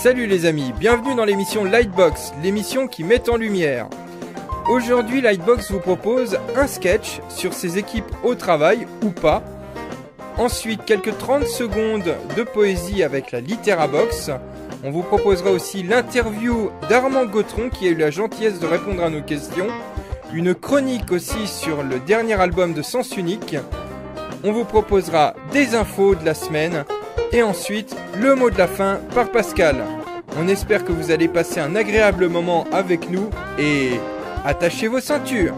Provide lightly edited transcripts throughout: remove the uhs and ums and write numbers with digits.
Salut les amis, bienvenue dans l'émission Lightbox, l'émission qui met en lumière. Aujourd'hui, Lightbox vous propose un sketch sur ses équipes au travail ou pas. Ensuite, quelques 30 secondes de poésie avec la Littérabox. On vous proposera aussi l'interview d'Armand Gautron qui a eu la gentillesse de répondre à nos questions. Une chronique aussi sur le dernier album de Sens Unique. On vous proposera des infos de la semaine. Et ensuite, le mot de la fin par Pascal. On espère que vous allez passer un agréable moment avec nous et attachez vos ceintures.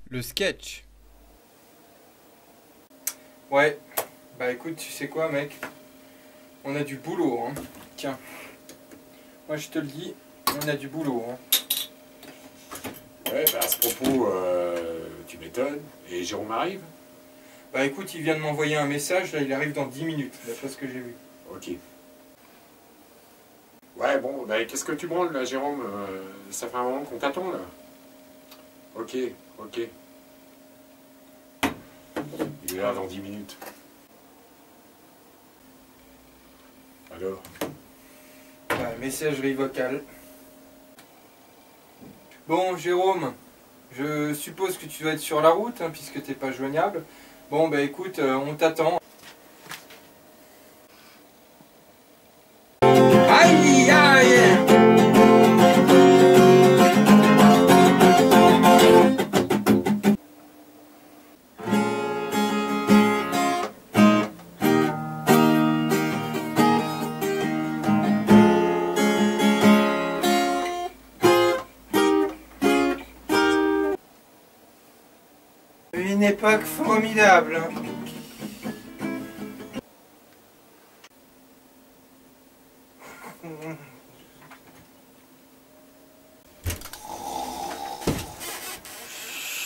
Le sketch. Ouais, bah écoute, tu sais quoi mec? On a du boulot, hein. Tiens, moi je te le dis, on a du boulot, hein. Ouais, bah à ce propos, tu m'étonnes. Et Jérôme arrive? Bah écoute, il vient de m'envoyer un message, là il arrive dans 10 minutes, d'après ce que j'ai vu. Ok. Ouais, bon, bah qu'est-ce que tu branles là, Jérôme? Ça fait un moment qu'on t'attend là. Ok, ok. Il est là dans 10 minutes. Alors? Bah, messagerie vocale. Bon, Jérôme, je suppose que tu dois être sur la route, hein, puisque t'es pas joignable. Bon, bah écoute, on t'attend. Aïe, aïe! Une époque formidable.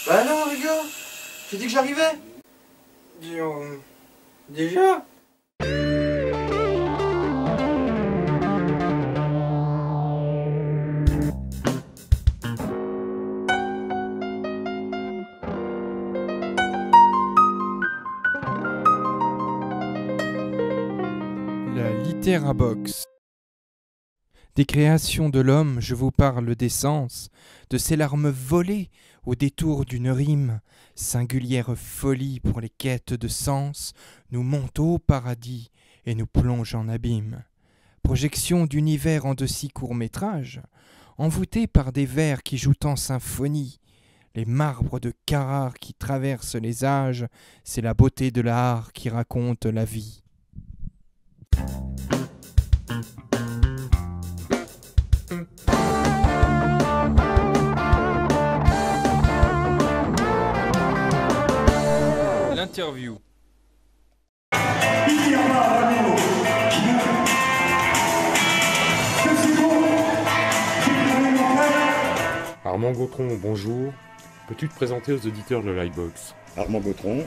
Bah non les gars, j'ai dit que j'arrivais. Déjà? La Littérabox. Des créations de l'homme, je vous parle d'essence, de ces larmes volées au détour d'une rime, singulière folie pour les quêtes de sens, nous monte au paradis et nous plonge en abîme. Projection d'univers en de si courts métrages, envoûtés par des vers qui jouent en symphonie, les marbres de Carrare qui traversent les âges, c'est la beauté de l'art qui raconte la vie. L'interview. Armand Gautron, bonjour. Peux-tu te présenter aux auditeurs de Lightbox? Armand Gautron,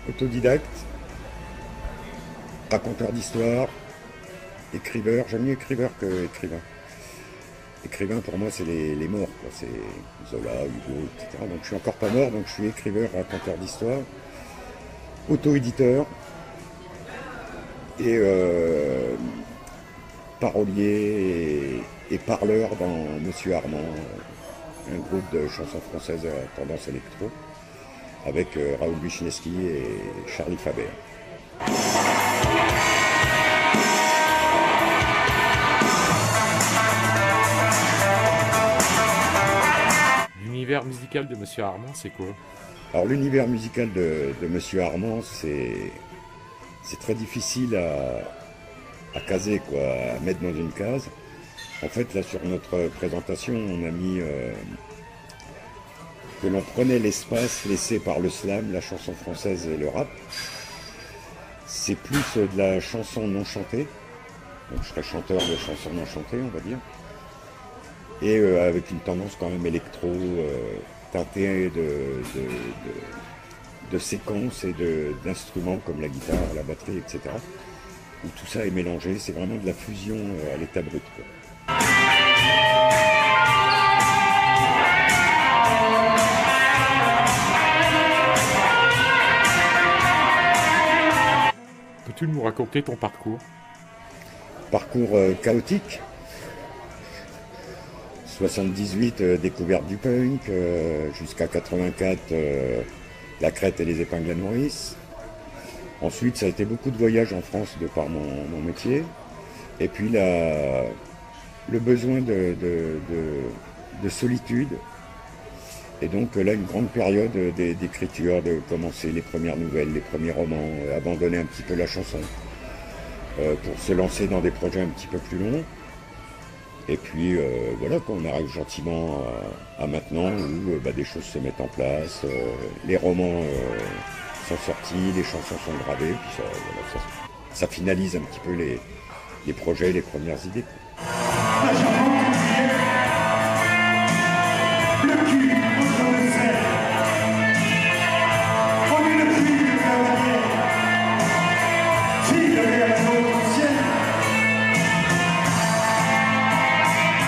autodidacte, raconteur d'histoire, écriveur, j'aime mieux écriveur que écrivain. Écrivain pour moi c'est les morts, quoi. C'est Zola, Hugo, etc. Donc je suis encore pas mort, donc je suis écriveur, raconteur d'histoire, auto-éditeur et parolier et parleur dans Monsieur Armand, un groupe de chansons françaises à tendance électro, avec Raoul Buchineski et Charlie Faber. L'univers musical de Monsieur Armand, c'est quoi? Alors l'univers musical de Monsieur Armand, c'est très difficile à caser, quoi, à mettre dans une case. En fait, là, sur notre présentation, on a mis que l'on prenait l'espace laissé par le slam, la chanson française et le rap. C'est plus de la chanson non chantée. Donc je serais chanteur de chansons non chantées, on va dire. Et avec une tendance quand même électro, teintée de séquences et d'instruments comme la guitare, la batterie, etc. Où tout ça est mélangé, c'est vraiment de la fusion à l'état brut, quoi. Peux-tu nous raconter ton parcours? Parcours chaotique. 78, découverte du punk, jusqu'à 84, la Crète et les épingles à Maurice. Ensuite, ça a été beaucoup de voyages en France de par mon métier. Et puis le besoin de solitude. Et donc là, une grande période d'écriture, de commencer les premières nouvelles, les premiers romans, abandonner un petit peu la chanson, pour se lancer dans des projets un petit peu plus longs. Et puis voilà, on arrive gentiment à maintenant où des choses se mettent en place, les romans sont sortis, les chansons sont gravées, puis ça finalise un petit peu les projets, les premières idées.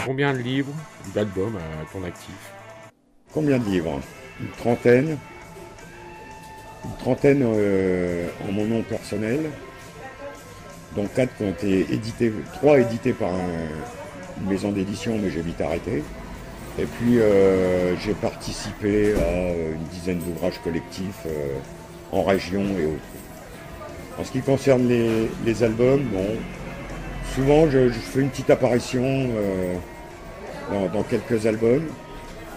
Combien de livres ou d'albums à ton actif? Combien de livres? Une trentaine. Une trentaine en mon nom personnel, dont 4 qui ont été édités, 3 édités par une maison d'édition, mais j'ai vite arrêté. Et puis j'ai participé à une dizaine d'ouvrages collectifs en région et autres. En ce qui concerne les albums, bon, souvent je fais une petite apparition dans quelques albums.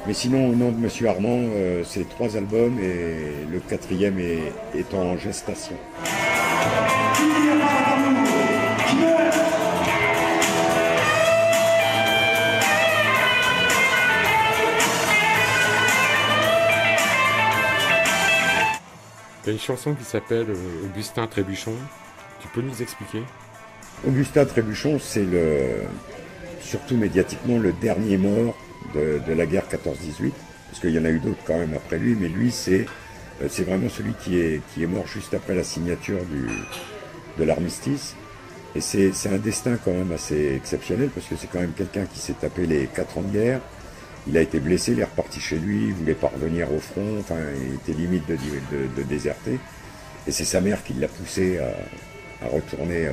Mais sinon, au nom de Monsieur Armand, c'est 3 albums et le 4e est en gestation. Tu as une chanson qui s'appelle Augustin Trébuchon. Tu peux nous expliquer? Augustin Trébuchon, c'est surtout médiatiquement le dernier mort de la guerre 14-18, parce qu'il y en a eu d'autres quand même après lui, mais lui c'est vraiment celui qui est mort juste après la signature de l'armistice. Et c'est un destin quand même assez exceptionnel, parce que c'est quand même quelqu'un qui s'est tapé les 4 ans de guerre. Il a été blessé, il est reparti chez lui, il voulait pas revenir au front, enfin il était limite de déserter. Et c'est sa mère qui l'a poussé à retourner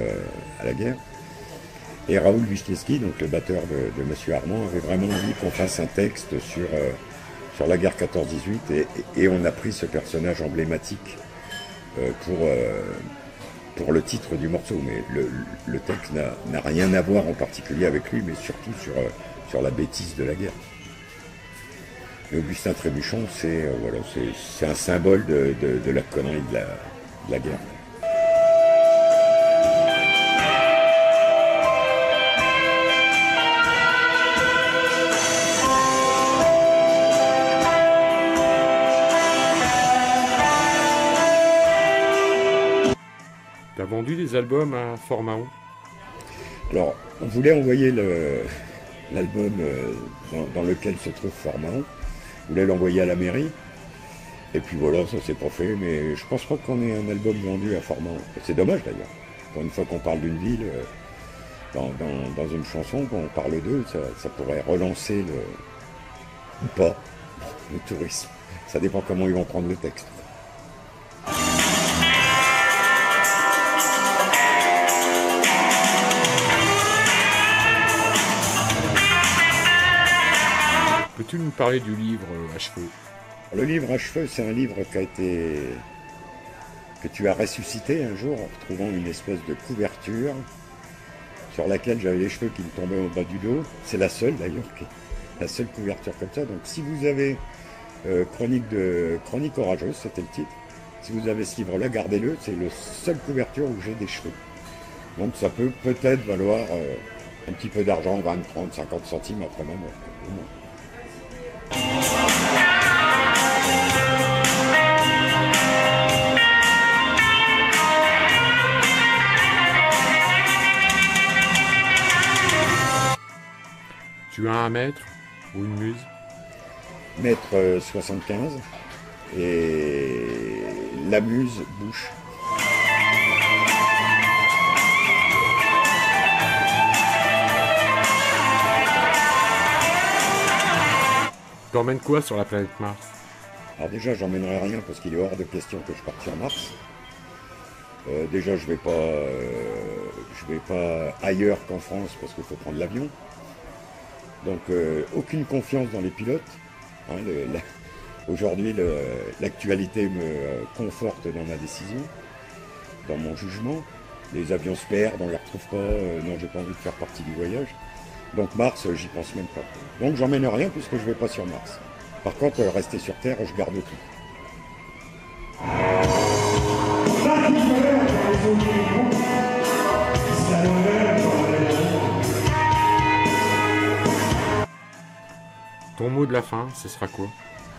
à la guerre. Et Raoul Wisniewski, donc le batteur de Monsieur Armand, avait vraiment envie qu'on fasse un texte sur la guerre 14-18 et on a pris ce personnage emblématique pour le titre du morceau. Mais le texte n'a rien à voir en particulier avec lui, mais surtout sur la bêtise de la guerre. Et Augustin Trébuchon, c'est un symbole de la connerie de la guerre. T'as vendu des albums à Fort-Mahon? Alors, on voulait envoyer l'album dans lequel se trouve Fort-Mahon. On voulait l'envoyer à la mairie. Et puis voilà, ça s'est pas fait, mais je pense pas qu'on ait un album vendu à Fort-Mahon. C'est dommage d'ailleurs. Pour une fois qu'on parle d'une ville, dans une chanson, quand on parle d'eux, ça pourrait relancer ou pas le tourisme. Ça dépend comment ils vont prendre le texte. Peux-tu nous parler du livre Acheveux? Le livre Acheveux, c'est un livre que tu as ressuscité un jour en retrouvant une espèce de couverture sur laquelle j'avais les cheveux qui me tombaient au bas du dos. C'est la seule d'ailleurs, la seule couverture comme ça. Donc si vous avez Chronique orageuse, c'était le titre. Si vous avez ce livre-là, gardez-le. C'est la seule couverture où j'ai des cheveux. Donc ça peut peut-être valoir un petit peu d'argent, 20, 30, 50 centimes après ma mort. Tu as un maître ou une muse? Maître 75 et la muse Bouche. T'emmènes quoi sur la planète Mars? Alors déjà, j'emmènerai rien parce qu'il est hors de question que je parte sur Mars. Déjà, je vais pas ailleurs qu'en France parce qu'il faut prendre l'avion. Donc, aucune confiance dans les pilotes. Hein, aujourd'hui, l'actualité me conforte dans ma décision, dans mon jugement. Les avions se perdent, on ne les retrouve pas. Non, j'ai pas envie de faire partie du voyage. Donc Mars, j'y pense même pas. Donc j'emmène rien puisque je vais pas sur Mars. Par contre, rester sur Terre, je garde tout. Ton mot de la fin, ce sera quoi?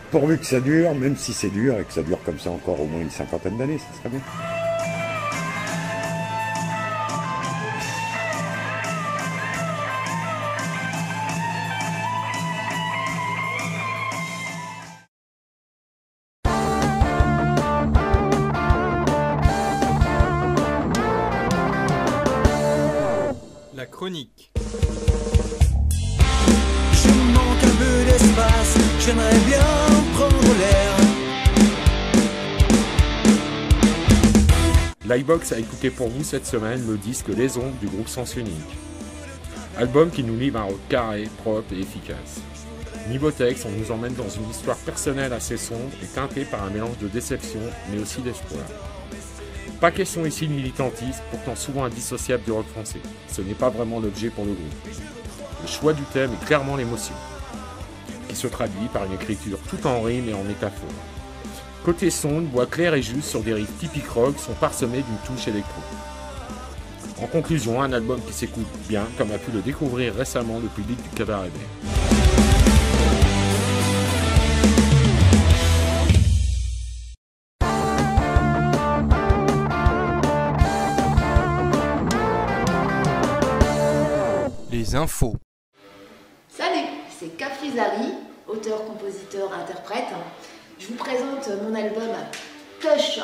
Pourvu que ça dure, même si c'est dur et que ça dure comme ça encore au moins une 50aine d'années, ça serait bien. La chronique. Je manque un peu d'espace, j'aimerais bien prendre l'air. l'iBox a écouté pour vous cette semaine le disque Les Ombres du groupe Sens Unique. Album qui nous livre un rock carré, propre et efficace. Niveau texte, on nous emmène dans une histoire personnelle assez sombre et teintée par un mélange de déception mais aussi d'espoir. Pas question ici de militantisme, pourtant souvent indissociable du rock français. Ce n'est pas vraiment l'objet pour le groupe. Le choix du thème est clairement l'émotion, qui se traduit par une écriture tout en rime et en métaphore. Côté son, une voix claire et juste sur des riffs typiques rock sont parsemés d'une touche électro. En conclusion, un album qui s'écoute bien, comme a pu le découvrir récemment le public du Cabaret Vert. Les infos. Salut, c'est Cafrizari, auteur, compositeur, interprète. Je vous présente mon album Tush.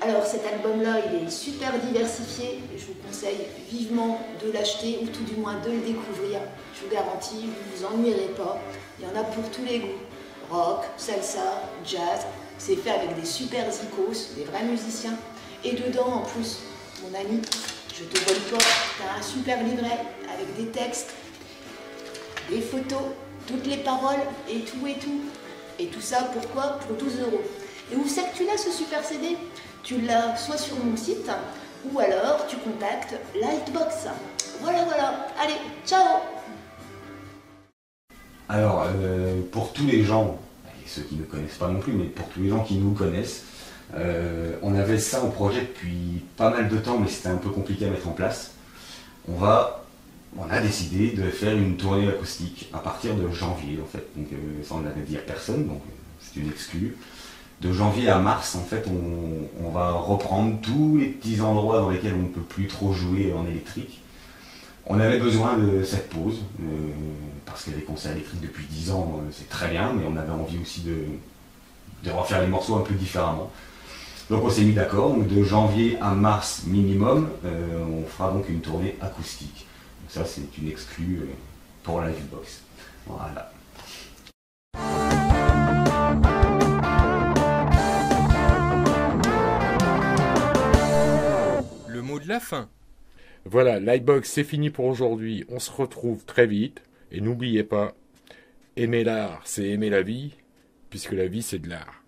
Alors cet album-là, il est super diversifié. Je vous conseille vivement de l'acheter ou tout du moins de le découvrir. Je vous garantis, vous vous ennuierez pas. Il y en a pour tous les goûts. Rock, salsa, jazz. C'est fait avec des super zikos, des vrais musiciens. Et dedans, en plus, mon ami, je te vole pas, t'as un super livret avec des textes, des photos, toutes les paroles et tout et tout. Et tout ça, pourquoi? Pour 12 €. Et où c'est que tu l'as ce super CD? Tu l'as soit sur mon site, ou alors tu contactes Lightbox. Voilà, voilà. Allez, ciao! Alors, pour tous les gens, et ceux qui ne connaissent pas non plus, mais pour tous les gens qui nous connaissent, on avait ça en projet depuis pas mal de temps, mais c'était un peu compliqué à mettre en place. On a décidé de faire une tournée acoustique à partir de janvier, en fait. Donc ça, on l'avait dit à personne, donc c'est une exclue. De janvier à mars, en fait, on va reprendre tous les petits endroits dans lesquels on ne peut plus trop jouer en électrique. On avait besoin de cette pause, parce que les concerts électriques depuis 10 ans, c'est très bien, mais on avait envie aussi de refaire les morceaux un peu différemment. Donc on s'est mis d'accord, donc de janvier à mars minimum, on fera donc une tournée acoustique. Donc ça c'est une exclue pour la Livebox. Voilà. Le mot de la fin. Voilà, l'iBox c'est fini pour aujourd'hui. On se retrouve très vite. Et n'oubliez pas, aimer l'art, c'est aimer la vie, puisque la vie c'est de l'art.